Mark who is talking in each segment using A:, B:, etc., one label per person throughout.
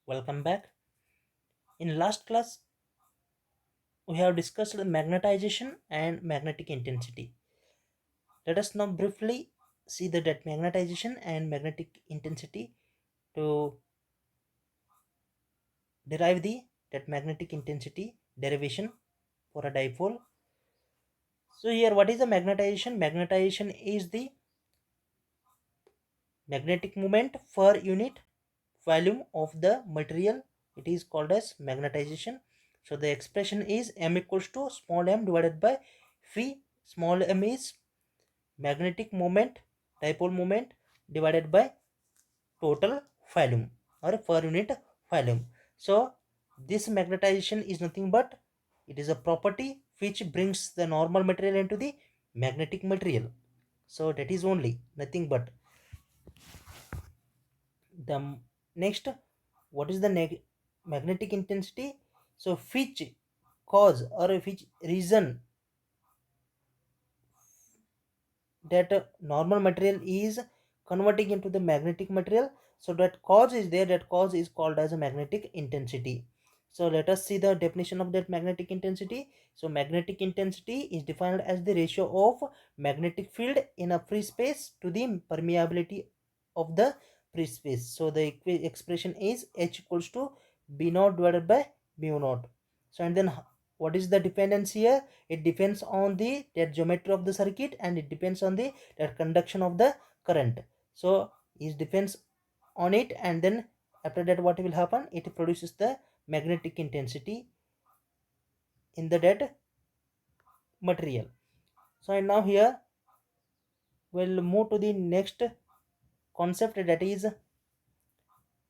A: Welcome back. In last class, we have discussed the magnetization and magnetic intensity. Let us now briefly see that magnetization and magnetic intensity to derive the that magnetic intensity derivation for a dipole. So here, what is the magnetization? Magnetization is the magnetic moment per unit volume of the material. It is called as magnetization. So the expression is m equals to small m divided by phi. Small m is magnetic moment, dipole moment, divided by total volume or per unit volume. So this magnetization is nothing but it is a property which brings the normal material into the magnetic material. So that is only nothing but the next. What is the magnetic intensity? So which cause or which reason that normal material is converting into the magnetic material, so that cause is there, that cause is called as a magnetic intensity. So let us see the definition of that magnetic intensity. So magnetic intensity is defined as the ratio of magnetic field in a free space to the permeability of the free space. So the expression is h equals to b naught divided by mu naught. So and then what is the dependence here? It depends on the that geometry of the circuit, and it depends on the that conduction of the current. So it depends on it, and then after that what will happen? It produces the magnetic intensity in the dead material. So and now here we'll move to the next concept, that is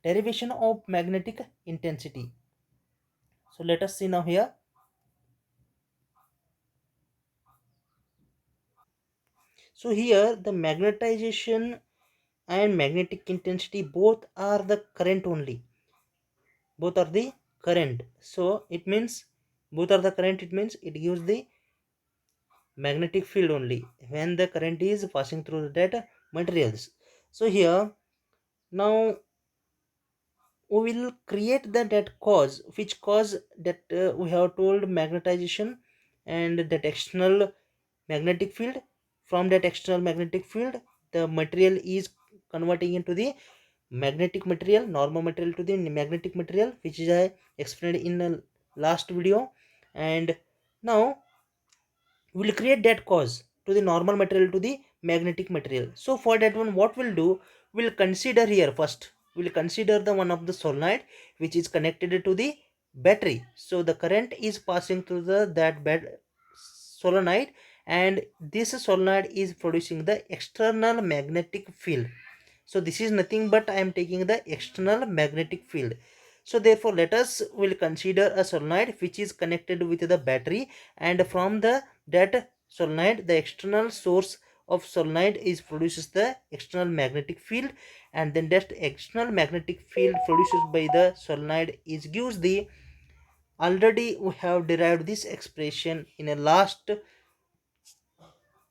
A: derivation of magnetic intensity. So let us see now here. So here the magnetization and magnetic intensity both are the current only. Both are the current. So it means both are the current, it means it gives the magnetic field only when the current is passing through that materials. So here now we will create that cause, which cause that we have told magnetization and that external magnetic field. From that external magnetic field, the material is converting into the magnetic material, normal material to the magnetic material, which is I explained in the last video. And now we will create that cause to the normal material to the magnetic material. So for that one, what we'll do, we'll consider here first, we'll consider the one of the solenoid which is connected to the battery. So the current is passing through the that bed solenoid, and this solenoid is producing the external magnetic field. So this is nothing but I am taking the external magnetic field. So therefore let us will consider a solenoid which is connected with the battery, and from the that solenoid, the external source of solenoid is produces the external magnetic field, and then that external magnetic field produced by the solenoid is gives the, already we have derived this expression in a last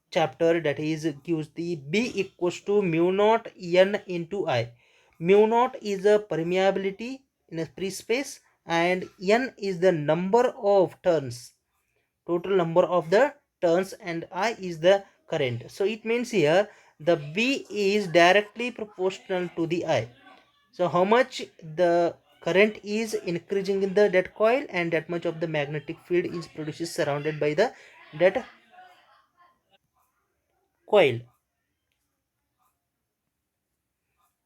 A: chapter, that is gives the b equals to mu naught n into I. Mu naught is a permeability in a free space, and n is the number of turns, total number of the turns, and I is the current. So it means here the b is directly proportional to the I. So how much the current is increasing in the that coil, and that much of the magnetic field is produced surrounded by the that coil.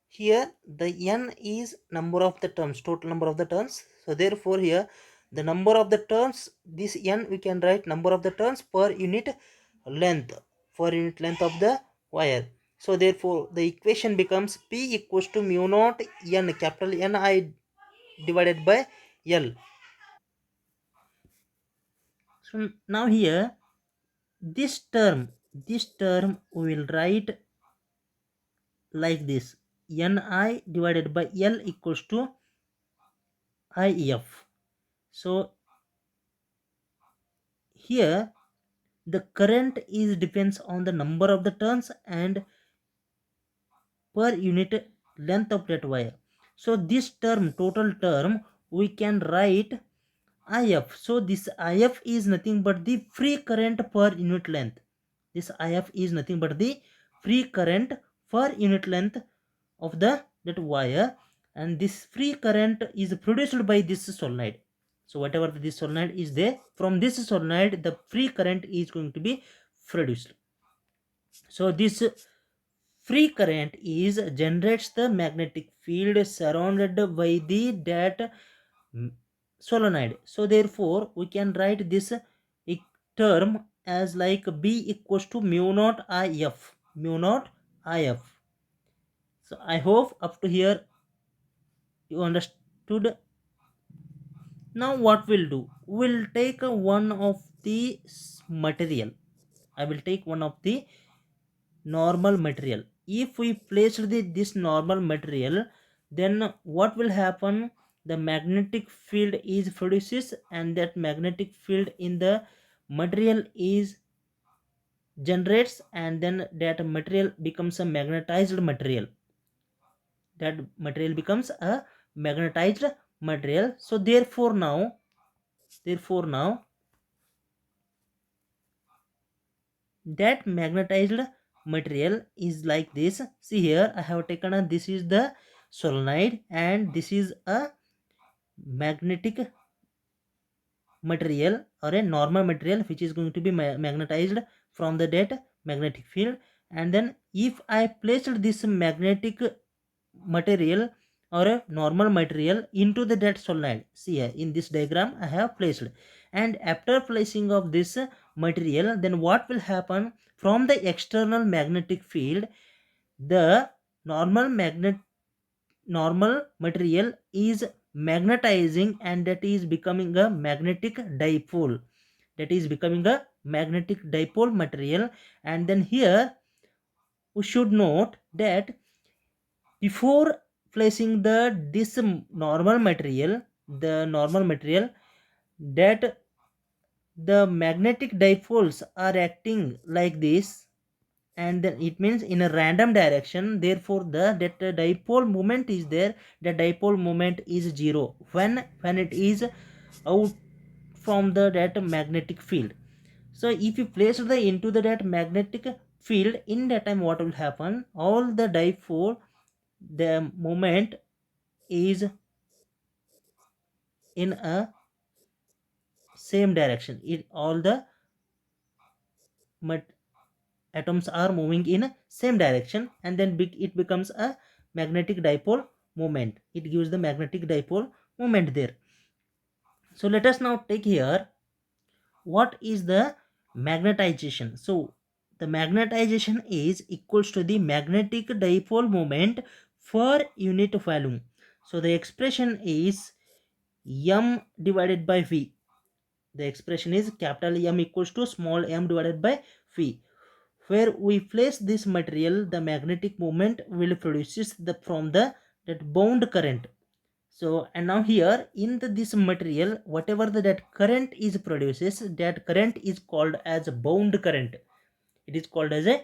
A: Here the n is number of the terms, total number of the turns. So therefore here the number of the turns, this n we can write number of the turns per unit length, per unit length of the wire. So therefore the equation becomes p equals to mu naught n, capital N I divided by L. So now here this term we will write like this: Ni divided by L equals to IF. So here the current is depends on the number of the turns and per unit length of that wire. So this term, total term, we can write IF. So this IF is nothing but the free current per unit length. This IF is nothing but the free current per unit length of the that wire, and this free current is produced by this solenoid. So whatever this solenoid is there, from this solenoid the free current is going to be produced. So this free current is generates the magnetic field surrounded by the that solenoid. So therefore we can write this term as like B equals to mu naught IF, mu naught IF. So I hope up to here you understood. Now what we'll do, we'll take one of the material. I will take one of the normal material. If we place this normal material, then what will happen, the magnetic field is produces, and that magnetic field in the material is generates, and then that material becomes a magnetized material. That material becomes a magnetized material. So therefore now that magnetized material is like this. See here, I have taken a, this is the solenoid, and this is a magnetic material or a normal material which is going to be magnetized from the that magnetic field. And then if I placed this magnetic material or a normal material into the that solenoid, see here in this diagram I have placed, and after placing of this material, then what will happen, from the external magnetic field the normal material is magnetizing, and that is becoming a magnetic dipole, that is becoming a magnetic dipole material. And then here we should note that before placing the this normal material, the normal material, that the magnetic dipoles are acting like this, and then it means in a random direction. Therefore the that dipole moment is there, the dipole moment is zero when it is out from the that magnetic field. So if you place the into the that magnetic field, in that time what will happen, all the dipole, the moment is in a same direction, it all the atoms are moving in same direction, and then it becomes a magnetic dipole moment, it gives the magnetic dipole moment there. So let us now take here what is the magnetization. So the magnetization is equals to the magnetic dipole moment per unit volume. So the expression is m divided by v. The expression is capital M equals to small m divided by v. Where we place this material, the magnetic moment will produces the from the that bound current. So and now here in this material, whatever that current is produces, that current is called as a bound current. It is called as a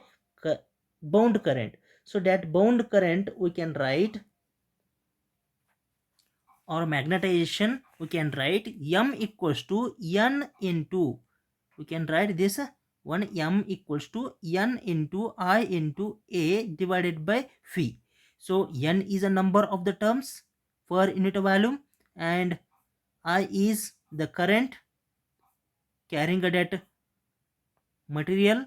A: bound current. So that bound current we can write, or magnetization we can write m equals to n into, we can write this one, m equals to n into I into a divided by phi. So n is a number of the terms per unit volume, and I is the current carrying a that material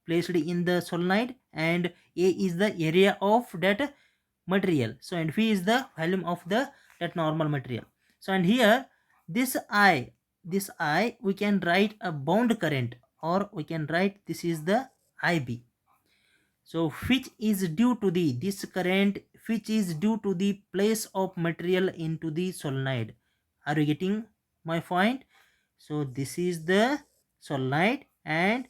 A: placed in the solenoid, and a is the area of that material. So and v is the volume of the that normal material. So and here this I we can write a bound current, or we can write this is the IB. So which is due to the this current which is due to the place of material into the solenoid. Are you getting my point? So this is the solenoid, and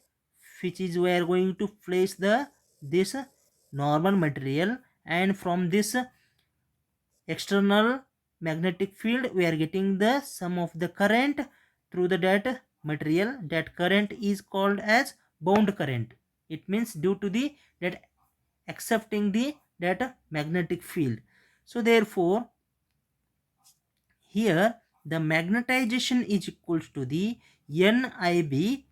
A: which is we are going to place the this normal material, and from this external magnetic field we are getting the sum of the current through the that material. That current is called as bound current. It means due to the that accepting the that magnetic field. So therefore here the magnetization is equals to the NIB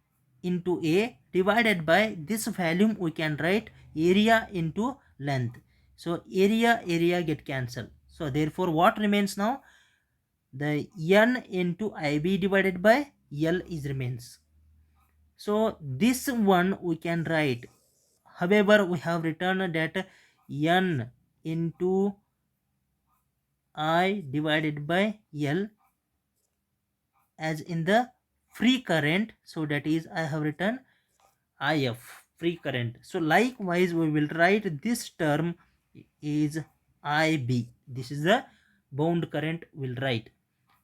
A: into A divided by this volume. We can write area into length. So area get cancelled. So therefore what remains now? The N into IB divided by L is remains. So this one we can write. However, we have written that N into I divided by L as in the free current. So that is I have written IF, free current. So likewise we will write this term is IB. This is the bound current we'll write.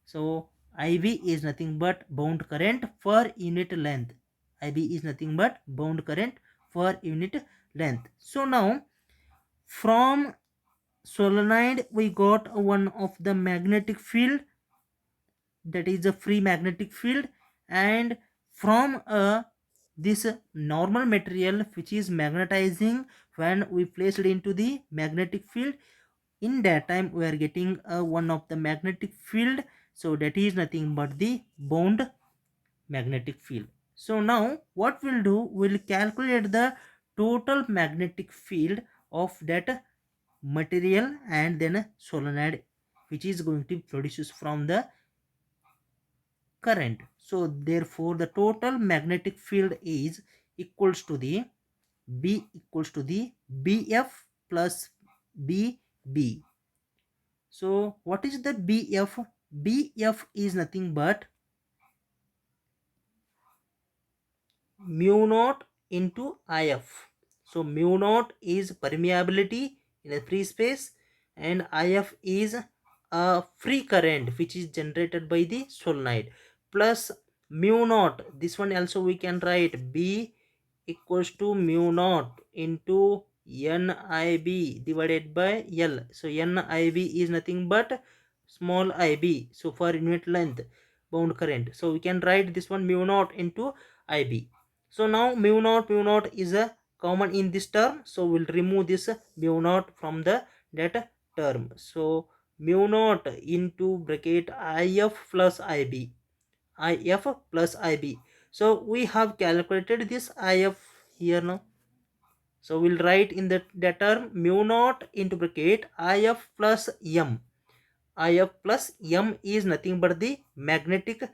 A: So IB is nothing but bound current per unit length. IB is nothing but bound current per unit length. So now from solenoid we got one of the magnetic field, that is a free magnetic field, and from this normal material which is magnetizing, when we place it into the magnetic field, in that time we are getting one of the magnetic field. So that is nothing but the bound magnetic field. So now what we'll do, we'll calculate the total magnetic field of that material and then solenoid which is going to produce from the current. So therefore the total magnetic field is equals to the B equals to the BF plus BB. So what is the BF? BF is nothing but mu naught into IF. So mu naught is permeability in a free space and IF is a free current which is generated by the solenoid, plus mu naught, this one also we can write B equals to mu naught into NIB divided by L. So NIB is nothing but small ib, so for unit length bound current. So we can write this one mu naught into IB. So now mu naught is a common in this term, so we'll remove this mu naught from the that term. So mu naught into bracket IF plus IB, IF plus IB. So we have calculated this IF here now. So we'll write in that term mu naught into bracket IF plus M. IF plus M is nothing but the magnetization,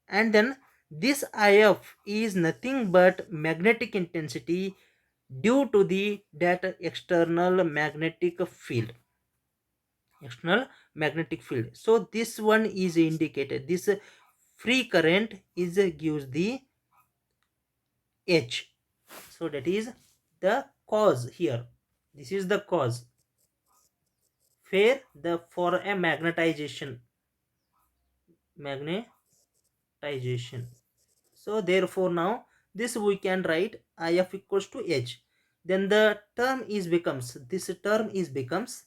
A: and then this IF is nothing but magnetic intensity due to the that external magnetic field. So this one is indicated, this free current is gives the H. So that is the cause here. This is the cause where the for a magnetization. So therefore now this we can write IF equals to H. Then the term is becomes, this term is becomes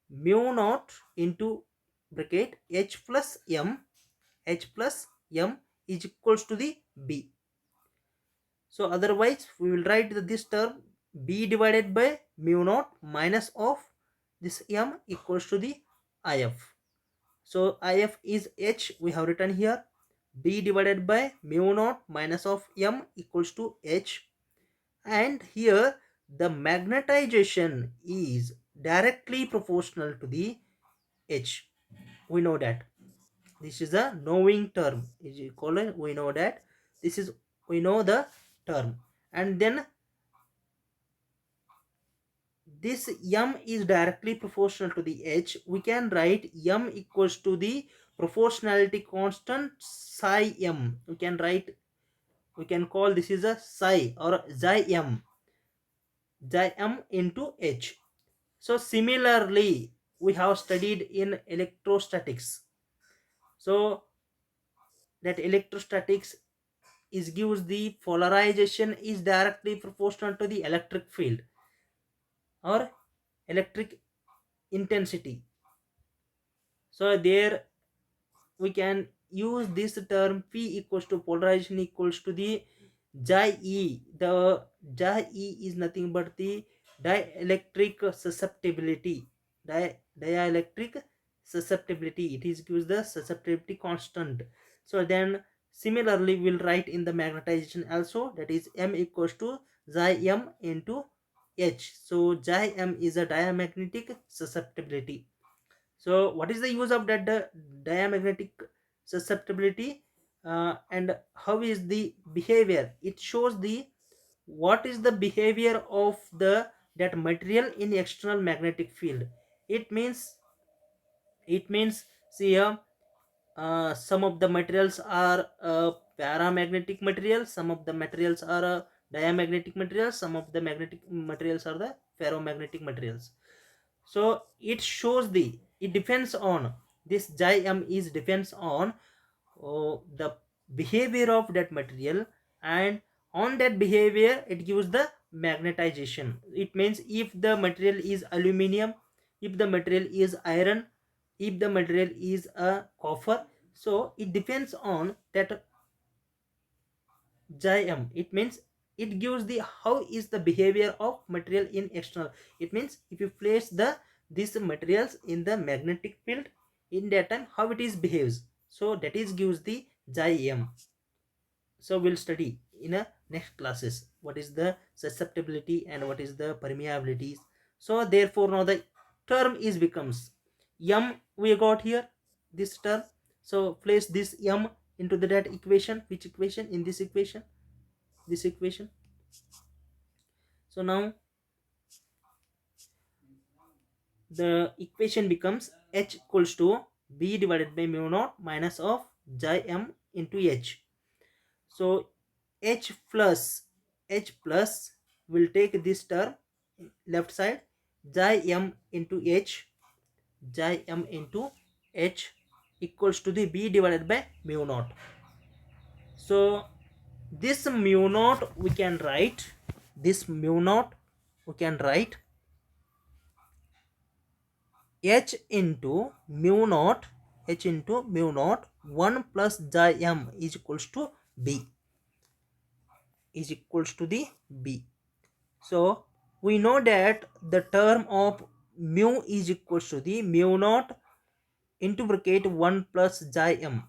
A: mu naught into bracket H plus M. H plus M is equals to the B. So otherwise we will write this term B divided by mu naught minus of this M equals to the IF. So IF is H, we have written here. B divided by mu naught minus of M equals to H. And here the magnetization is directly proportional to the H. We know that. This is a knowing term. We know that. This is, we know the term. And then this M is directly proportional to the H. We can write M equals to the proportionality constant psi M. We can write, we can call this is a psi or xi M into H. So similarly we have studied in electrostatics. So that electrostatics is gives the polarization is directly proportional to the electric field or electric intensity. So there we can use this term P equals to polarization equals to the xi E. The xi E is nothing but the dielectric susceptibility. Dielectric susceptibility, it is gives the susceptibility constant. So then similarly we'll write in the magnetization also, that is M equals to xi m into H. So xi m is a diamagnetic susceptibility. So what is the use of that diamagnetic susceptibility, and how is the behavior? It shows the what is the behavior of the that material in external magnetic field. It means it means see here, some of the materials are paramagnetic materials, some of the materials are diamagnetic materials, some of the magnetic materials are the ferromagnetic materials. So it shows the, it depends on, this xi m is depends on the behavior of that material, and on that behavior it gives the magnetization. It means if the material is aluminum, if the material is iron, if the material is a copper, so it depends on that xi. It means it gives the how is the behavior of material in external. It means if you place the these materials in the magnetic field, in that time how it is behaves, so that is gives the xi. So we'll study in a next classes what is the susceptibility and what is the permeabilities. So therefore now the term is becomes m, we got here this term. So place this m into the that equation. Which equation? In this equation, this equation. So now the equation becomes H equals to B divided by mu naught minus of xi m into H. So H plus will take this term left side, xi m into H, xi m into H equals to the B divided by mu naught. So this mu naught we can write, this mu naught we can write H into mu naught, H into mu naught 1 plus xi m is equals to B, is equals to the B. So we know that the term of mu is equals to the mu naught into bracket 1 plus xi m,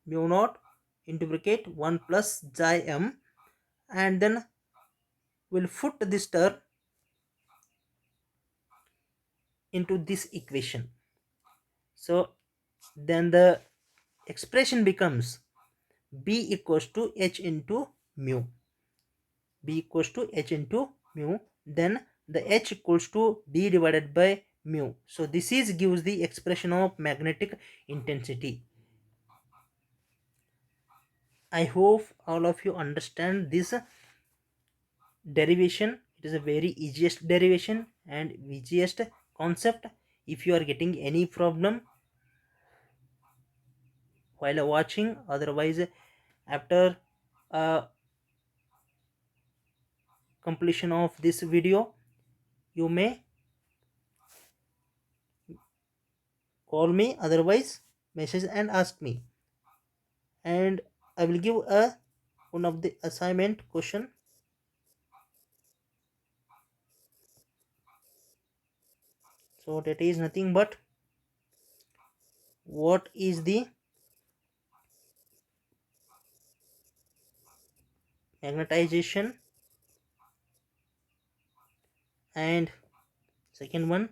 A: mu naught into bracket 1 plus xi m, and then we'll put this term into this equation. So then the expression becomes B equals to H into mu, B equals to H into mu, then the H equals to B divided by mu. So this is gives the expression of magnetic intensity. I hope all of you understand this derivation. It is a very easiest derivation and easiest concept. If you are getting any problem while watching, otherwise after completion of this video, you may call me, otherwise message and ask me, and I will give a one of the assignment question. So that is nothing but what is the magnetization, and second one,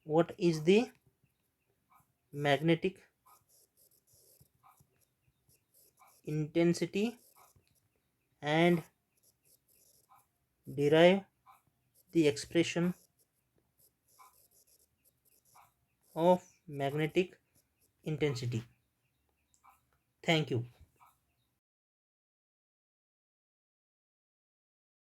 A: what is the magnetic intensity, and derive the expression of magnetic intensity. Thank you.